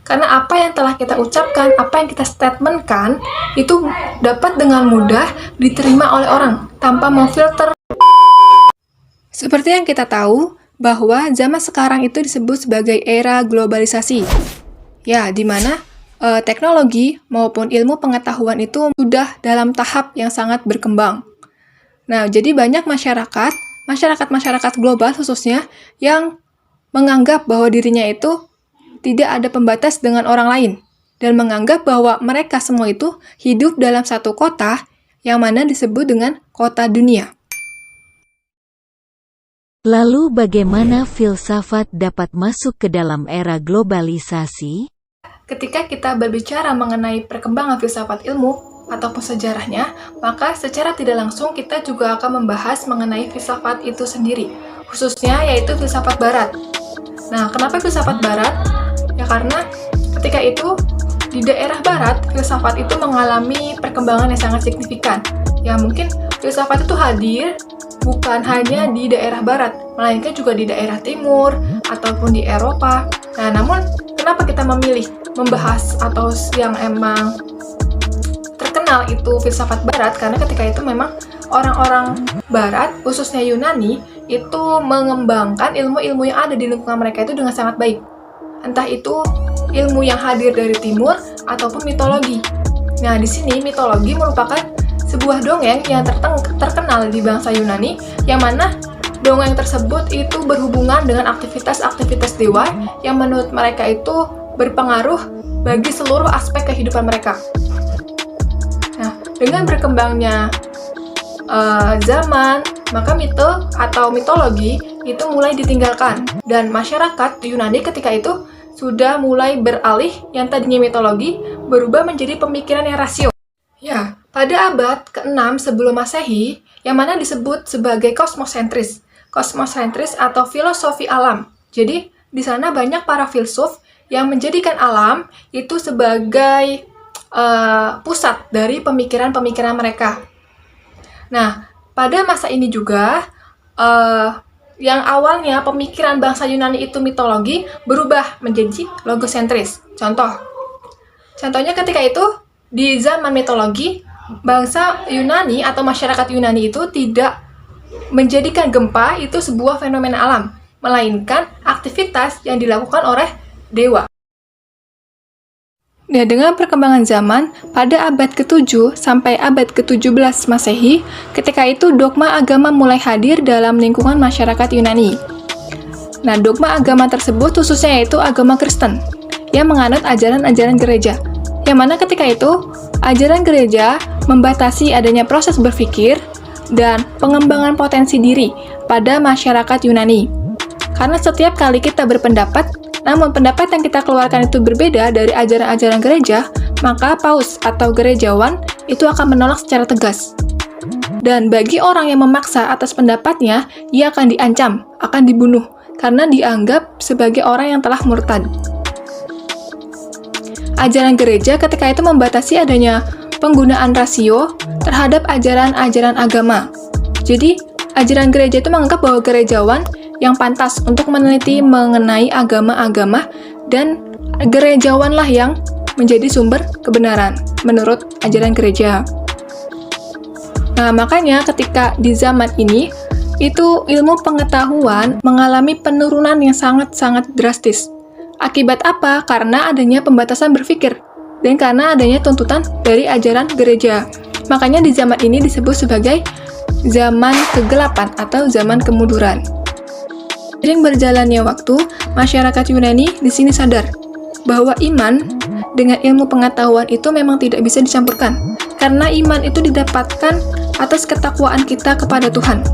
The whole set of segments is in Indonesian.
Karena apa yang telah kita ucapkan, apa yang kita statementkan, itu dapat dengan mudah diterima oleh orang, tanpa memfilter. Seperti yang kita tahu, bahwa zaman sekarang itu disebut sebagai era globalisasi. Ya, di mana teknologi maupun ilmu pengetahuan itu sudah dalam tahap yang sangat berkembang. Nah, jadi banyak masyarakat global khususnya, yang menganggap bahwa dirinya itu tidak ada pembatas dengan orang lain, dan menganggap bahwa mereka semua itu hidup dalam satu kota, yang mana disebut dengan kota dunia. Lalu bagaimana filsafat dapat masuk ke dalam era globalisasi? Ketika kita berbicara mengenai perkembangan filsafat ilmu ataupun sejarahnya, maka secara tidak langsung kita juga akan membahas mengenai filsafat itu sendiri, khususnya yaitu filsafat barat. Nah, kenapa filsafat barat? Ya karena ketika itu di daerah barat, filsafat itu mengalami perkembangan yang sangat signifikan. Ya mungkin filsafat itu hadir bukan hanya di daerah barat, melainkan juga di daerah timur ataupun di Eropa. Nah, namun kenapa kita memilih membahas atau yang emang terkenal itu filsafat barat? Karena ketika itu memang orang-orang barat, khususnya Yunani, itu mengembangkan ilmu-ilmu yang ada di lingkungan mereka itu dengan sangat baik. Entah itu ilmu yang hadir dari timur ataupun mitologi. Nah, di sini mitologi merupakan sebuah dongeng yang terkenal di bangsa Yunani, yang mana dongeng tersebut itu berhubungan dengan aktivitas-aktivitas dewa yang menurut mereka itu berpengaruh bagi seluruh aspek kehidupan mereka. Nah, dengan berkembangnya zaman, maka mite atau mitologi itu mulai ditinggalkan, dan masyarakat Yunani ketika itu sudah mulai beralih yang tadinya mitologi berubah menjadi pemikiran yang rasio. Ya, pada abad ke-6 sebelum Masehi, yang mana disebut sebagai kosmosentris atau filosofi alam. Jadi, di sana banyak para filsuf yang menjadikan alam itu sebagai pusat dari pemikiran-pemikiran mereka. Nah, pada masa ini juga, yang awalnya pemikiran bangsa Yunani itu mitologi berubah menjadi logosentris. Contohnya ketika itu, di zaman mitologi, bangsa Yunani atau masyarakat Yunani itu tidak menjadikan gempa itu sebuah fenomena alam, melainkan aktivitas yang dilakukan oleh dewa. Nah, dengan perkembangan zaman, pada abad ke-7 sampai abad ke-17 Masehi, ketika itu dogma agama mulai hadir dalam lingkungan masyarakat Yunani. Nah, dogma agama tersebut khususnya yaitu agama Kristen, yang menganut ajaran-ajaran gereja, yang mana ketika itu, ajaran gereja membatasi adanya proses berpikir dan pengembangan potensi diri pada masyarakat Yunani. Karena setiap kali kita berpendapat, namun pendapat yang kita keluarkan itu berbeda dari ajaran-ajaran gereja, maka paus atau gerejawan itu akan menolak secara tegas. Dan bagi orang yang memaksa atas pendapatnya, ia akan diancam, akan dibunuh, karena dianggap sebagai orang yang telah murtad. Ajaran gereja ketika itu membatasi adanya penggunaan rasio terhadap ajaran-ajaran agama. Jadi, ajaran gereja itu menganggap bahwa gerejawan yang pantas untuk meneliti mengenai agama-agama, dan gerejawanlah yang menjadi sumber kebenaran menurut ajaran gereja. Nah, makanya ketika di zaman ini, itu ilmu pengetahuan mengalami penurunan yang sangat-sangat drastis. Akibat apa? Karena adanya pembatasan berpikir, dan karena adanya tuntutan dari ajaran gereja. Makanya di zaman ini disebut sebagai zaman kegelapan atau zaman kemunduran. Seiring berjalannya waktu, masyarakat Yunani di sini sadar bahwa iman dengan ilmu pengetahuan itu memang tidak bisa dicampurkan, karena iman itu didapatkan atas ketakwaan kita kepada Tuhan.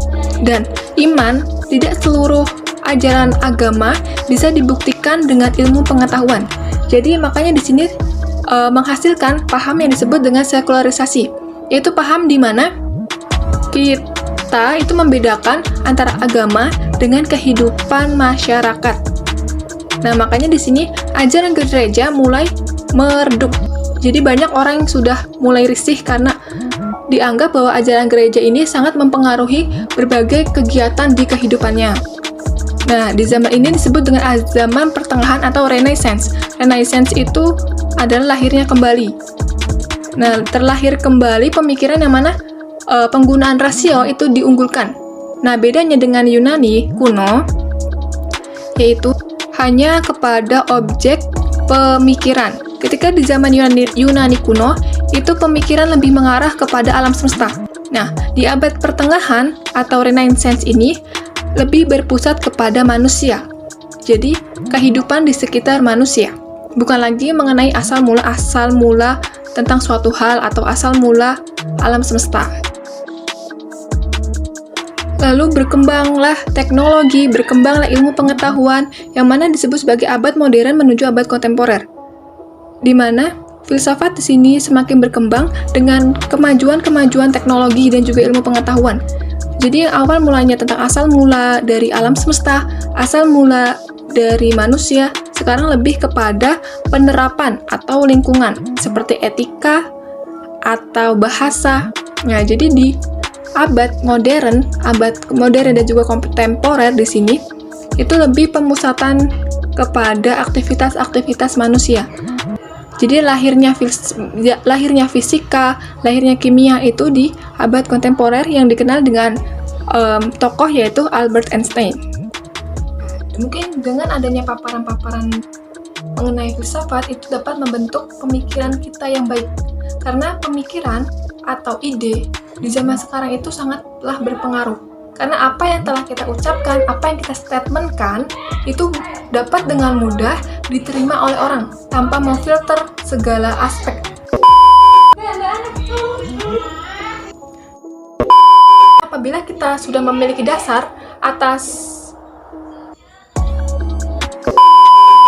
Dan iman, tidak seluruh ajaran agama bisa dibuktikan dengan ilmu pengetahuan. Jadi makanya di sini menghasilkan paham yang disebut dengan sekularisasi, yaitu paham di mana kita itu membedakan antara agama dengan kehidupan masyarakat. Nah, makanya di sini ajaran gereja mulai meredup. Jadi banyak orang yang sudah mulai risih karena dianggap bahwa ajaran gereja ini sangat mempengaruhi berbagai kegiatan di kehidupannya. Nah, di zaman ini disebut dengan zaman pertengahan atau Renaissance. Renaissance itu adalah lahirnya kembali. Nah, terlahir kembali pemikiran yang mana penggunaan rasio itu diunggulkan. Nah, bedanya dengan Yunani kuno, yaitu hanya kepada objek pemikiran. Ketika di zaman Yunani kuno, itu pemikiran lebih mengarah kepada alam semesta. Nah, di abad pertengahan atau Renaissance ini lebih berpusat kepada manusia. Jadi, kehidupan di sekitar manusia. Bukan lagi mengenai asal mula tentang suatu hal atau asal mula alam semesta. Lalu berkembanglah teknologi, berkembanglah ilmu pengetahuan yang mana disebut sebagai abad modern menuju abad kontemporer. Di mana filsafat di sini semakin berkembang dengan kemajuan teknologi dan juga ilmu pengetahuan. Jadi yang awal mulanya tentang asal mula dari alam semesta, asal mula dari manusia, sekarang lebih kepada penerapan atau lingkungan seperti etika atau bahasa. Nah, jadi di abad modern dan juga kontemporer di sini itu lebih pemusatan kepada aktivitas manusia. Jadi lahirnya fisika, lahirnya kimia itu di abad kontemporer yang dikenal dengan tokoh yaitu Albert Einstein. Mungkin dengan adanya paparan-paparan mengenai filsafat itu dapat membentuk pemikiran kita yang baik. Karena pemikiran atau ide di zaman sekarang itu sangatlah berpengaruh. Karena apa yang telah kita ucapkan, apa yang kita statementkan, itu dapat dengan mudah diterima oleh orang tanpa memfilter segala aspek. Apabila kita sudah memiliki dasar atas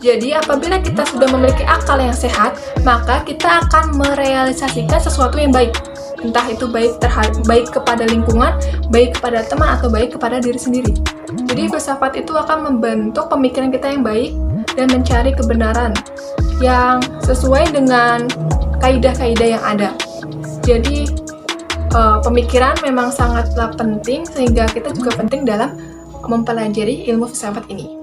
Jadi, apabila kita sudah memiliki akal yang sehat, maka kita akan merealisasikan sesuatu yang baik. Entah itu baik kepada lingkungan, baik kepada teman, atau baik kepada diri sendiri. Jadi, filsafat itu akan membentuk pemikiran kita yang baik dan mencari kebenaran yang sesuai dengan kaidah-kaidah yang ada. Jadi, pemikiran memang sangatlah penting, sehingga kita juga penting dalam mempelajari ilmu filsafat ini.